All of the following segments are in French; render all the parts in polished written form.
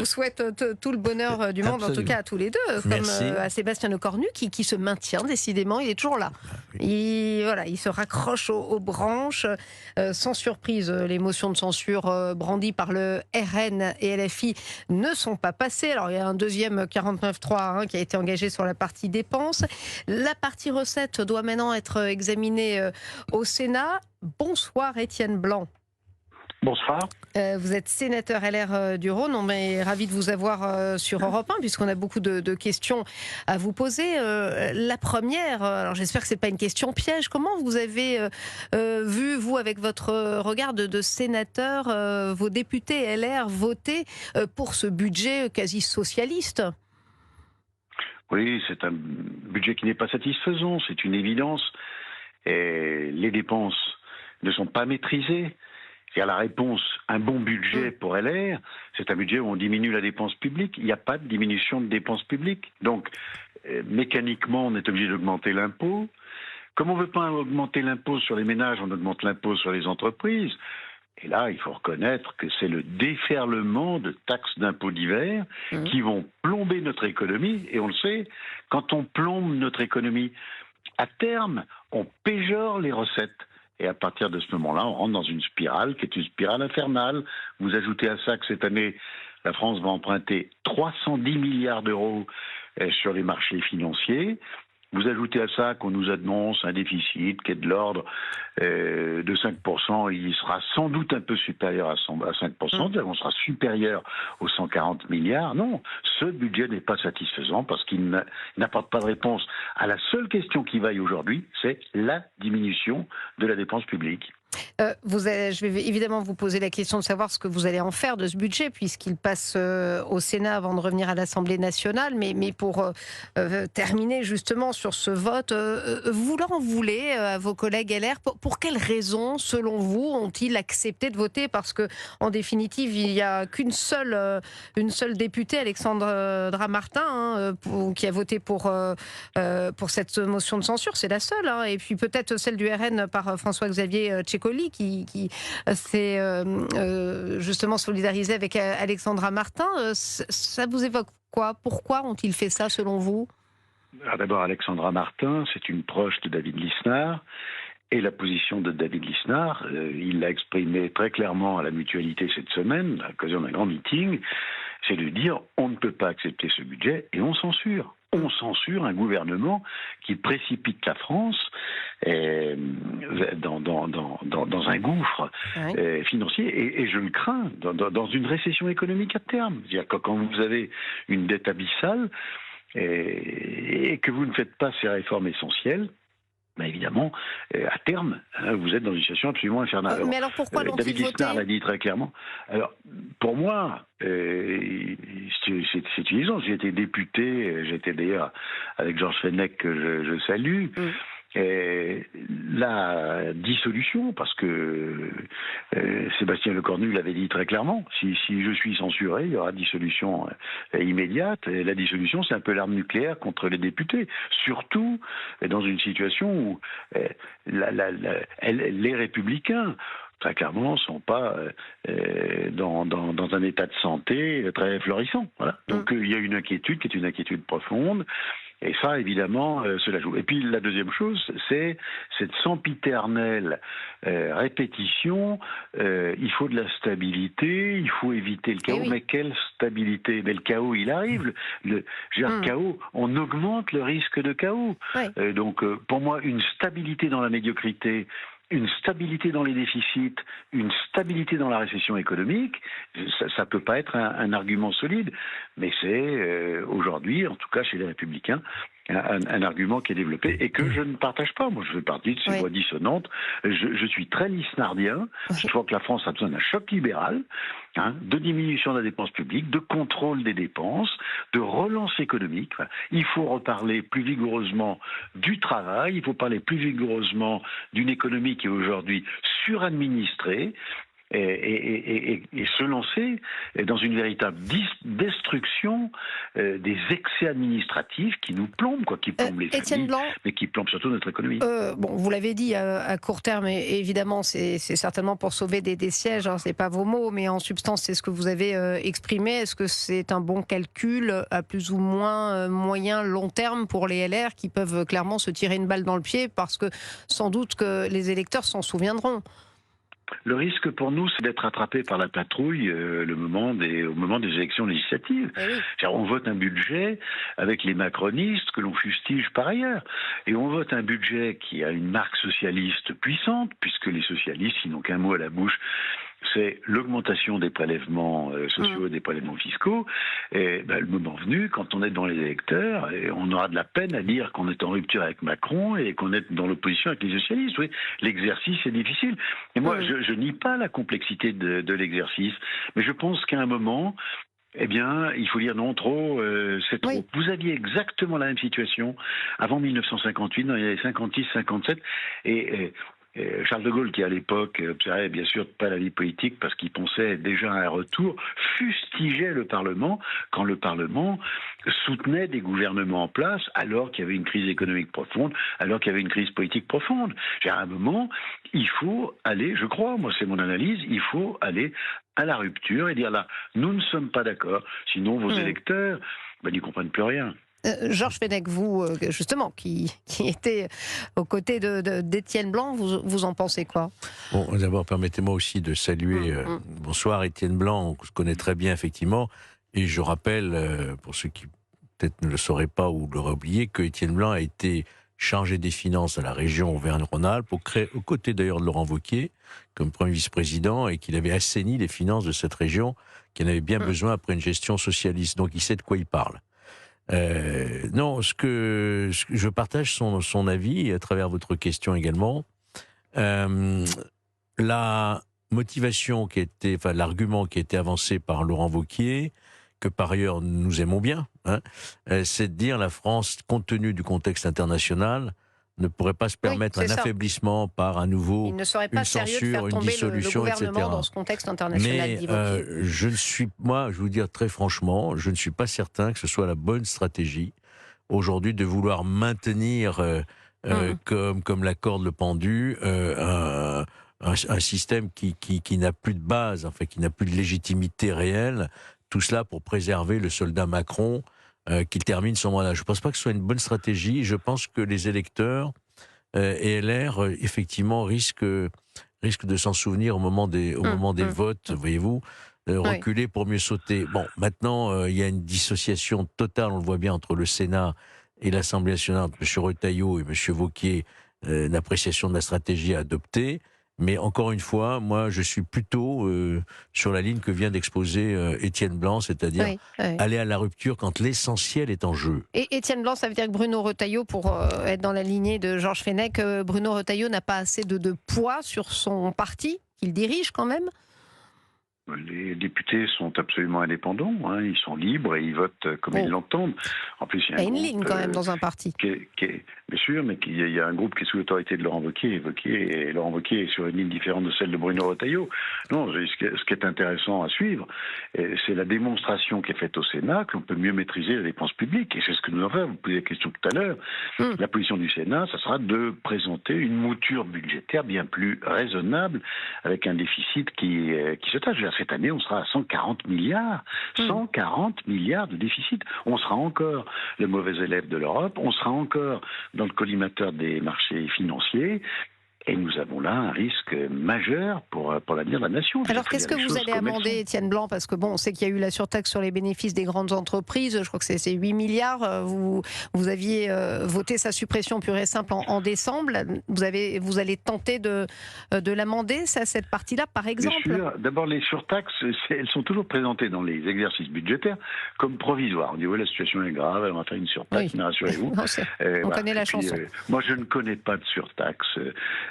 vous souhaite tout le bonheur du monde, en tout Absolument. cas à tous les deux, comme Merci. à Sébastien Lecornu, qui se maintient décidément, il est toujours là. Il se raccroche aux branches, sans surprise. Les motions de censure brandies par le RN et LFI ne sont pas passées. Alors il y a un deuxième 49.3 qui a été engagé sur la partie dépenses. La partie recettes doit maintenant être examinée au Sénat. Bonsoir Étienne Blanc. Bonsoir. Vous êtes sénateur LR du Rhône. On est ravis de vous avoir sur Europe 1 puisqu'on a beaucoup de questions à vous poser. La première, alors j'espère que c'est pas une question piège. Comment vous avez vu, vous, avec votre regard de sénateur, vos députés LR voter pour ce budget quasi socialiste ? Oui, c'est un budget qui n'est pas satisfaisant, c'est une évidence. Et les dépenses ne sont pas maîtrisées. C'est-à-dire la réponse, un bon budget pour LR, c'est un budget où on diminue la dépense publique. Il n'y a pas de diminution de dépenses publiques. Donc, mécaniquement, on est obligé d'augmenter l'impôt. Comme on ne veut pas augmenter l'impôt sur les ménages, on augmente l'impôt sur les entreprises. Et là, il faut reconnaître que c'est le déferlement de taxes d'impôts divers qui vont plomber notre économie. Et on le sait, quand on plombe notre économie, à terme, on péjore les recettes. Et à partir de ce moment-là, on rentre dans une spirale qui est une spirale infernale. Vous ajoutez à ça que cette année, la France va emprunter 310 milliards d'euros sur les marchés financiers. Vous ajoutez à ça qu'on nous annonce un déficit qui est de l'ordre de 5%. Il sera sans doute un peu supérieur à 5%, c'est-à-dire qu'on sera supérieur aux 140 milliards. Non, ce budget n'est pas satisfaisant parce qu'il n'apporte pas de réponse à la seule question qui vaille aujourd'hui, c'est la diminution de la dépense publique. Je vais évidemment vous poser la question de savoir ce que vous allez en faire de ce budget, puisqu'il passe au Sénat avant de revenir à l'Assemblée nationale. Mais pour terminer justement sur ce vote, vous leur en voulez à vos collègues LR. Pour quelles raisons, selon vous, ont-ils accepté de voter ? Parce que, en définitive, il n'y a qu'une seule députée, Alexandra Martin, qui a voté pour cette motion de censure. C'est la seule. Et puis peut-être celle du RN par François-Xavier Tchécoli, qui s'est justement solidarisé avec Alexandra Martin. Ça vous évoque quoi ? Pourquoi ont-ils fait ça, selon vous ? D'abord, Alexandra Martin, c'est une proche de David Lisnard. Et la position de David Lisnard, il l'a exprimé très clairement à la Mutualité cette semaine, à l'occasion d'un grand meeting, c'est de dire on ne peut pas accepter ce budget et on censure. On censure un gouvernement qui précipite la France dans un gouffre financier et je le crains, dans une récession économique à terme. C'est-à-dire que quand vous avez une dette abyssale et que vous ne faites pas ces réformes essentielles, ben évidemment, à terme, vous êtes dans une situation absolument infernale. Mais alors pourquoi l'ont-ils David voté ? Lisnard l'a dit très clairement. Alors, pour moi, c'est une évidence. J'ai été député, j'étais d'ailleurs avec Georges Fenech, que je salue. La dissolution, parce que Sébastien Lecornu l'avait dit très clairement, si je suis censuré, il y aura dissolution immédiate. Et la dissolution, c'est un peu l'arme nucléaire contre les députés, surtout dans une situation où les Républicains, très clairement, ne sont pas dans un état de santé très florissant. Voilà. Donc il y a une inquiétude qui est une inquiétude profonde. Et ça, évidemment, cela joue. Et puis la deuxième chose, c'est cette sempiternelle répétition. Il faut de la stabilité, il faut éviter le chaos. Mais quelle stabilité ? Mais le chaos, il arrive. Le chaos, on augmente le risque de chaos. Donc, pour moi, une stabilité dans la médiocrité, une stabilité dans les déficits, une stabilité dans la récession économique, ça peut pas être un argument solide, mais c'est aujourd'hui, en tout cas chez les Républicains, un argument qui est développé et que je ne partage pas. Moi, je fais partie de ces voix dissonantes. Je suis très lisnardien. Je crois que la France a besoin d'un choc libéral, de diminution de la dépense publique, de contrôle des dépenses, de relance économique. Il faut reparler plus vigoureusement du travail. Il faut parler plus vigoureusement d'une économie qui est aujourd'hui suradministrée. et se lancer dans une véritable destruction des excès administratifs qui nous plombent, qui plombent les Étienne familles, Blanc, mais qui plombent surtout notre économie. bon, vous l'avez dit à court terme, et évidemment, c'est certainement pour sauver des sièges, hein, c'est pas vos mots, mais en substance, c'est ce que vous avez exprimé. Est-ce que c'est un bon calcul à plus ou moins moyen, long terme pour les LR qui peuvent clairement se tirer une balle dans le pied parce que sans doute que les électeurs s'en souviendront? Le risque pour nous, c'est d'être attrapé par la patrouille au moment des élections législatives. Eh oui. On vote un budget avec les macronistes que l'on fustige par ailleurs. Et on vote un budget qui a une marque socialiste puissante, puisque les socialistes, ils n'ont qu'un mot à la bouche, c'est l'augmentation des prélèvements sociaux et des prélèvements fiscaux. Et le moment venu, quand on est dans les électeurs, on aura de la peine à dire qu'on est en rupture avec Macron et qu'on est dans l'opposition avec les socialistes. Oui, l'exercice est difficile. Et moi, je nie pas la complexité de l'exercice, mais je pense qu'à un moment, il faut dire non, trop, c'est trop. Oui. Vous aviez exactement la même situation avant 1958, dans les années 56-57, et Charles de Gaulle, qui à l'époque observait bien sûr pas la vie politique parce qu'il pensait déjà à un retour, fustigeait le Parlement quand le Parlement soutenait des gouvernements en place alors qu'il y avait une crise économique profonde, alors qu'il y avait une crise politique profonde. À un moment, il faut aller, je crois, moi c'est mon analyse, il faut aller à la rupture et dire là, nous ne sommes pas d'accord, sinon vos électeurs n'y comprennent plus rien. Georges Fenech, vous, justement, qui était aux côtés d'Étienne Blanc, vous en pensez quoi? Bon, d'abord, permettez-moi aussi de saluer. Bonsoir, Étienne Blanc, on se connaît très bien, effectivement. Et je rappelle, pour ceux qui peut-être ne le sauraient pas ou l'auraient oublié, que Étienne Blanc a été chargé des finances à la région Auvergne-Rhône-Alpes, aux côtés d'ailleurs de Laurent Wauquiez, comme premier vice-président, et qu'il avait assaini les finances de cette région, qui en avait bien besoin après une gestion socialiste. Donc il sait de quoi il parle. Non, je partage son avis à travers votre question également. La motivation l'argument qui a été avancé par Laurent Wauquiez, que par ailleurs nous aimons bien, c'est de dire la France, compte tenu du contexte international, ne pourrait pas se permettre un affaiblissement par un nouveau, il ne serait pas une censure, une dissolution, le etc. gouvernement dans ce contexte international. Mais je vais vous dire très franchement, je ne suis pas certain que ce soit la bonne stratégie aujourd'hui de vouloir maintenir, comme l'accorde le pendu, un système qui n'a plus de base, enfin qui n'a plus de légitimité réelle. Tout cela pour préserver le soldat Macron qui termine son mandat. Je ne pense pas que ce soit une bonne stratégie. Je pense que les électeurs et LR, effectivement, risquent de s'en souvenir au moment des votes, voyez-vous, reculer pour mieux sauter. Bon, maintenant, il y a une dissociation totale, on le voit bien, entre le Sénat et l'Assemblée nationale, entre M. Retailleau et M. Wauquiez, l'appréciation de la stratégie à adopter. Mais encore une fois, moi, je suis plutôt sur la ligne que vient d'exposer Étienne Blanc, c'est-à-dire aller à la rupture quand l'essentiel est en jeu. Et Étienne Blanc, ça veut dire que Bruno Retailleau, pour être dans la lignée de Georges Fenech, Bruno Retailleau n'a pas assez de poids sur son parti, qu'il dirige quand même? Les députés sont absolument indépendants, ils sont libres et ils votent comme ils l'entendent. En plus, il y a une ligne quand même dans un parti. Bien sûr, mais il y a un groupe qui est sous l'autorité de Laurent Wauquiez. Et Laurent Wauquiez est sur une ligne différente de celle de Bruno Retailleau. Non, ce qui est intéressant à suivre, c'est la démonstration qui est faite au Sénat que l'on peut mieux maîtriser la dépense publique. Et c'est ce que nous avons fait. Vous posez la question tout à l'heure. La position du Sénat, ça sera de présenter une mouture budgétaire bien plus raisonnable avec un déficit qui se tâche. Cette année, on sera à 140 milliards. 140 milliards de déficit. On sera encore le mauvais élève de l'Europe. On sera encore dans le collimateur des marchés financiers. Et nous avons là un risque majeur pour l'avenir de la nation. Alors qu'est-ce que vous allez amender, Étienne Blanc? Parce que bon, on sait qu'il y a eu la surtaxe sur les bénéfices des grandes entreprises, je crois que c'est 8 milliards. Vous aviez voté sa suppression pure et simple en décembre. Vous allez tenter de l'amender, cette partie-là, par exemple? Bien sûr. D'abord, les surtaxes, elles sont toujours présentées dans les exercices budgétaires comme provisoires. On dit, oui, la situation est grave, on va faire une surtaxe, mais rassurez-vous. On connaît la chanson. Moi, je ne connais pas de surtaxe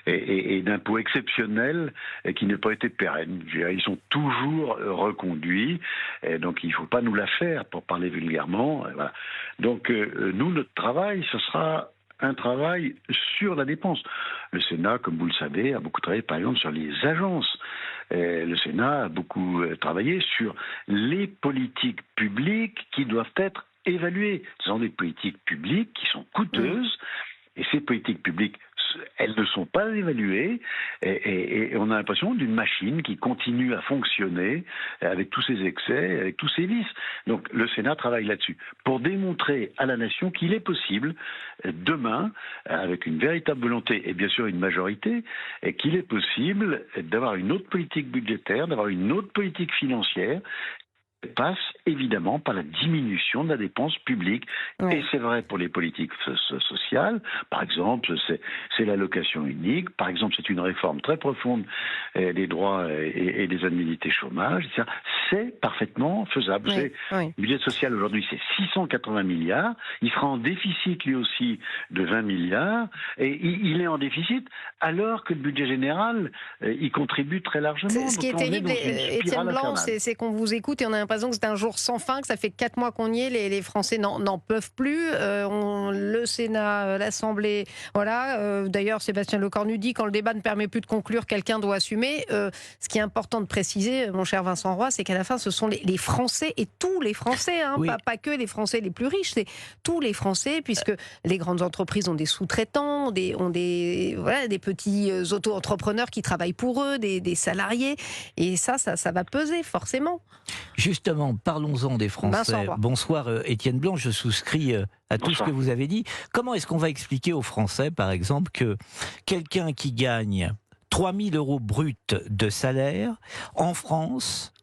et d'impôts exceptionnels qui n'ont pas été pérennes. Ils sont toujours reconduits, et donc il ne faut pas nous la faire, pour parler vulgairement. Voilà. Donc nous, notre travail, ce sera un travail sur la dépense. Le Sénat, comme vous le savez, a beaucoup travaillé, par exemple, sur les agences. le Sénat a beaucoup travaillé sur les politiques publiques qui doivent être évaluées. Ce sont des politiques publiques qui sont coûteuses, et ces politiques publiques, elles ne sont pas évaluées, et on a l'impression d'une machine qui continue à fonctionner avec tous ses excès, avec tous ses vices. Donc le Sénat travaille là-dessus, pour démontrer à la nation qu'il est possible, demain, avec une véritable volonté et bien sûr une majorité, et qu'il est possible d'avoir une autre politique budgétaire, d'avoir une autre politique financière, passe évidemment par la diminution de la dépense publique. Oui. Et c'est vrai pour les politiques sociales. Par exemple, c'est l'allocation unique. Par exemple, c'est une réforme très profonde des droits et des indemnités chômage. C'est parfaitement faisable. Oui. Le budget social aujourd'hui, c'est 680 milliards. Il sera en déficit lui aussi de 20 milliards. Et il est en déficit alors que le budget général, il contribue très largement. Ce qui est terrible, Étienne Blanc, c'est qu'on vous écoute et on a l'impression que c'est un jour sans fin, que ça fait 4 mois qu'on y est, les Français n'en peuvent plus. Le Sénat, l'Assemblée, voilà. D'ailleurs, Sébastien Lecornu dit quand le débat ne permet plus de conclure, quelqu'un doit assumer. Ce qui est important de préciser, mon cher Vincent Roy, c'est qu'à la fin, ce sont les Français et tous les Français, hein, oui. pas que les Français les plus riches, c'est tous les Français, puisque les grandes entreprises ont des sous-traitants, ont des petits auto-entrepreneurs qui travaillent pour eux, des salariés, et ça va peser forcément. Justement, parlons-en des Français. Bonsoir Étienne Blanc, je souscris à tout ce que vous avez dit. Comment est-ce qu'on va expliquer aux Français, par exemple, que quelqu'un qui gagne 3 000 € bruts de salaire, en France,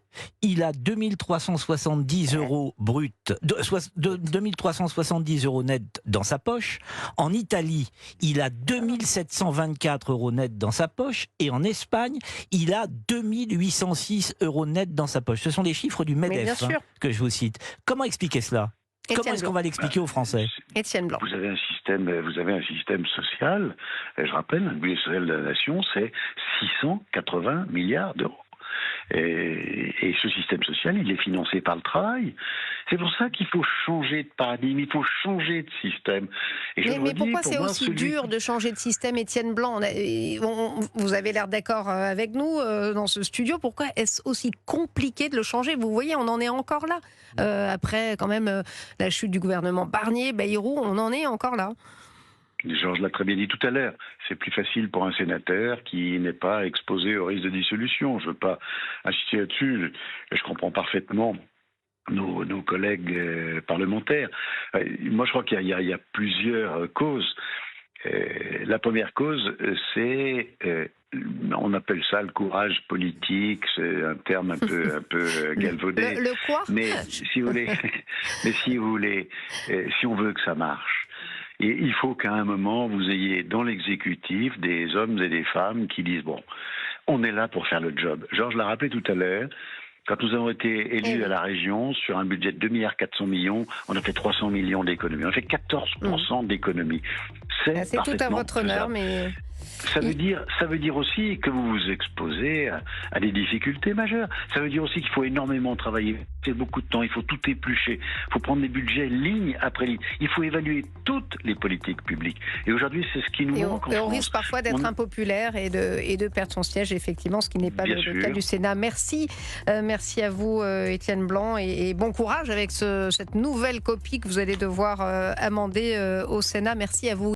il a 2370 € bruts, 2370 € net dans sa poche. En Italie, il a 2724 € net dans sa poche. Et en Espagne, il a 2806 € net dans sa poche. Ce sont les chiffres du MEDEF que je vous cite. Comment expliquer cela ? Comment est-ce qu'on va l'expliquer aux Français ? Étienne Blanc. Vous avez un système social, je rappelle, le budget social de la nation, c'est 680 milliards d'euros. Et ce système social, il est financé par le travail. C'est pour ça qu'il faut changer de paradigme, il faut changer de système. Mais pourquoi c'est aussi dur de changer de système, Étienne Blanc ? Vous avez l'air d'accord avec nous dans ce studio. Pourquoi est-ce aussi compliqué de le changer ? Vous voyez, on en est encore là. Après, quand même, la chute du gouvernement Barnier, Bayrou, on en est encore là. Georges l'a très bien dit tout à l'heure, c'est plus facile pour un sénateur qui n'est pas exposé au risque de dissolution. Je ne veux pas insister là-dessus, je comprends parfaitement nos collègues parlementaires. Moi, je crois qu'il y a plusieurs causes. La première cause, c'est, on appelle ça le courage politique, c'est un terme un peu galvaudé. Le quoi ? Mais si vous voulez, si on veut que ça marche, et il faut qu'à un moment, vous ayez dans l'exécutif des hommes et des femmes qui disent « bon, on est là pour faire le job ». Georges l'a rappelé tout à l'heure, quand nous avons été élus à la région, sur un budget de 2,4 milliards, on a fait 300 millions d'économies. On a fait 14% d'économies. C'est tout à votre honneur, mais... Ça veut dire aussi que vous vous exposez à des difficultés majeures. Ça veut dire aussi qu'il faut énormément travailler. C'est beaucoup de temps, il faut tout éplucher. Il faut prendre des budgets ligne après ligne. Il faut évaluer toutes les politiques publiques. Et aujourd'hui, c'est ce qui nous manque en France. Et on risque parfois d'être impopulaire et de perdre son siège, effectivement, ce qui n'est pas le cas du Sénat. Merci à vous, Étienne Blanc, et bon courage avec cette nouvelle copie que vous allez devoir amender au Sénat. Merci à vous.